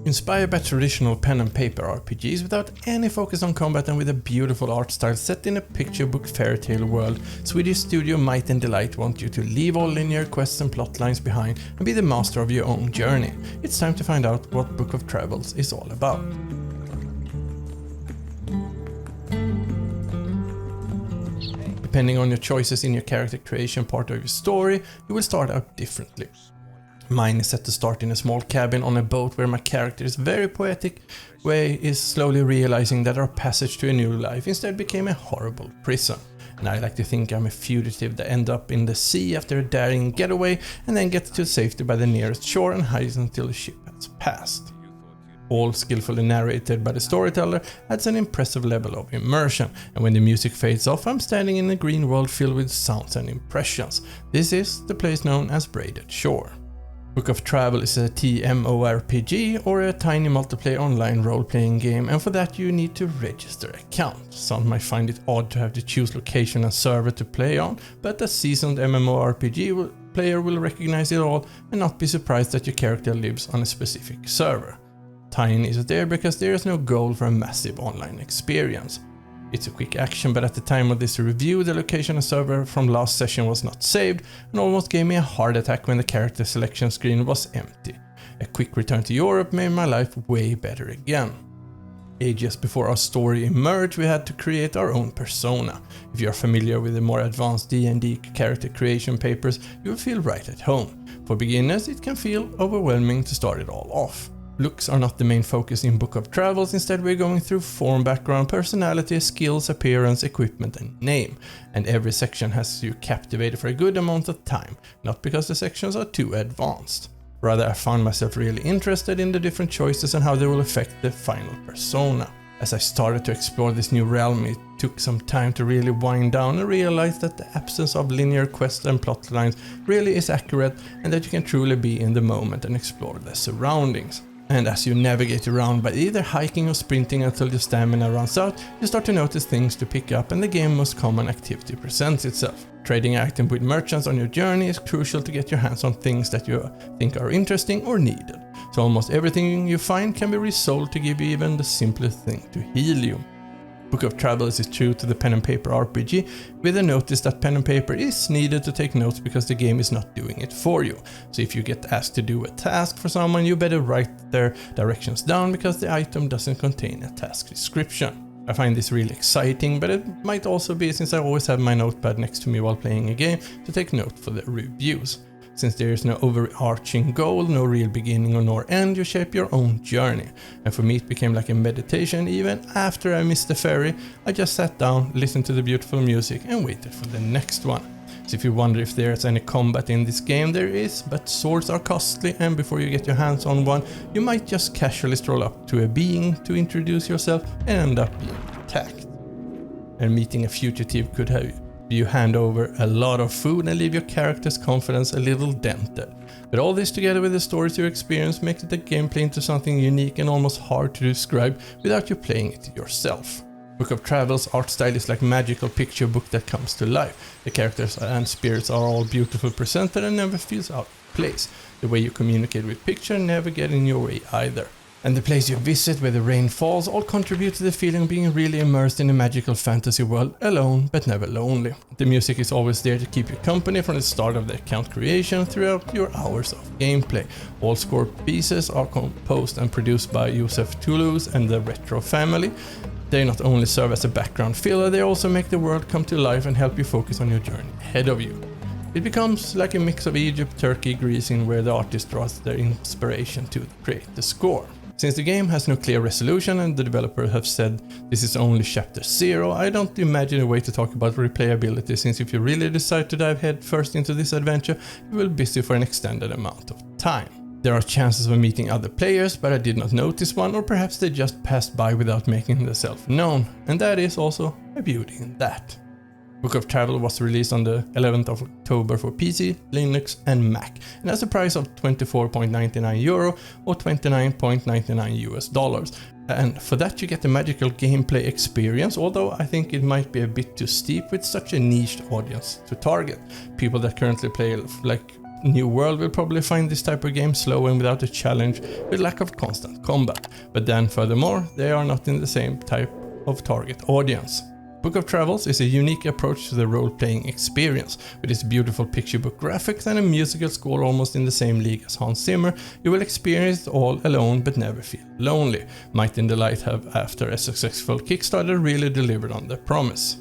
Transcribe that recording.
Inspired by traditional pen and paper RPGs without any focus on combat and with a beautiful art style set in a picture book fairytale world, Swedish studio Might and Delight want you to leave all linear quests and plotlines behind and be the master of your own journey. It's time to find out what Book of Travels is all about. Depending on your choices in your character creation part of your story, you will start out differently. Mine is set to start in a small cabin on a boat where my character is very poetic way is slowly realizing that our passage to a new life instead became a horrible prison. And I like to think I'm a fugitive that ends up in the sea after a daring getaway and then gets to safety by the nearest shore and hides until the ship has passed. All skillfully narrated by the storyteller adds an impressive level of immersion, and when the music fades off I'm standing in a green world filled with sounds and impressions. This is the place known as Braided Shore. Book of Travel is a TMORPG or a tiny multiplayer online role-playing game, and for that you need to register an account. Some might find it odd to have to choose location and server to play on, but a seasoned MMORPG player will recognize it all and not be surprised that your character lives on a specific server. Tiny is there because there is no goal for a massive online experience. It's a quick action, but at the time of this review the location and server from last session was not saved and almost gave me a heart attack when the character selection screen was empty. A quick return to Europe made my life way better again. Ages before our story emerged we had to create our own persona. If you are familiar with the more advanced D&D character creation papers you will feel right at home. For beginners it can feel overwhelming to start it all off. Looks are not the main focus in Book of Travels, instead we're going through form, background, personality, skills, appearance, equipment and name. And every section has you captivated for a good amount of time, not because the sections are too advanced. Rather I found myself really interested in the different choices and how they will affect the final persona. As I started to explore this new realm it took some time to really wind down and realize that the absence of linear quests and plotlines really is accurate and that you can truly be in the moment and explore the surroundings. And as you navigate around by either hiking or sprinting until your stamina runs out, you start to notice things to pick up and the game's most common activity presents itself. Trading items with merchants on your journey is crucial to get your hands on things that you think are interesting or needed. So almost everything you find can be resold to give you even the simplest thing to heal you. Book of Travels is true to the pen and paper RPG, with a notice that pen and paper is needed to take notes because the game is not doing it for you. So if you get asked to do a task for someone you better write their directions down because the item doesn't contain a task description. I find this really exciting, but it might also be since I always have my notepad next to me while playing a game to take note for the reviews. Since there is no overarching goal, no real beginning or nor end, you shape your own journey. And for me it became like a meditation. Even after I missed the ferry, I just sat down, listened to the beautiful music and waited for the next one. So if you wonder if there is any combat in this game, there is, but swords are costly and before you get your hands on one, you might just casually stroll up to a being to introduce yourself and end up being attacked. And meeting a fugitive could have you hand over a lot of food and leave your character's confidence a little dented. But all this together with the stories you experience makes the gameplay into something unique and almost hard to describe without you playing it yourself. Book of Travels art style is like a magical picture book that comes to life. The characters and spirits are all beautiful presented and never feels out of place. The way you communicate with picture never get in your way either. And the place you visit where the rain falls all contribute to the feeling of being really immersed in a magical fantasy world, alone but never lonely. The music is always there to keep you company from the start of the account creation throughout your hours of gameplay. All score pieces are composed and produced by Josef Toulouse and the Retro family. They not only serve as a background filler, they also make the world come to life and help you focus on your journey ahead of you. It becomes like a mix of Egypt, Turkey, Greece, in where the artist draws their inspiration to create the score. Since the game has no clear resolution and the developer have said this is only chapter 0, I don't imagine a way to talk about replayability, since if you really decide to dive head first into this adventure, you will be busy for an extended amount of time. There are chances of meeting other players, but I did not notice one, or perhaps they just passed by without making themselves known, and that is also a beauty in that. Book of Travel was released on the 11th of October for PC, Linux and Mac, and has a price of €24.99 or $29.99 US. And for that you get the magical gameplay experience, although I think it might be a bit too steep with such a niched audience to target. People that currently play like New World will probably find this type of game slow and without a challenge with lack of constant combat, but then furthermore, they are not in the same type of target audience. Book of Travels is a unique approach to the role-playing experience. With its beautiful picture book graphics and a musical score almost in the same league as Hans Zimmer, you will experience it all alone but never feel lonely. Might and Delight have, after a successful Kickstarter, really delivered on their promise.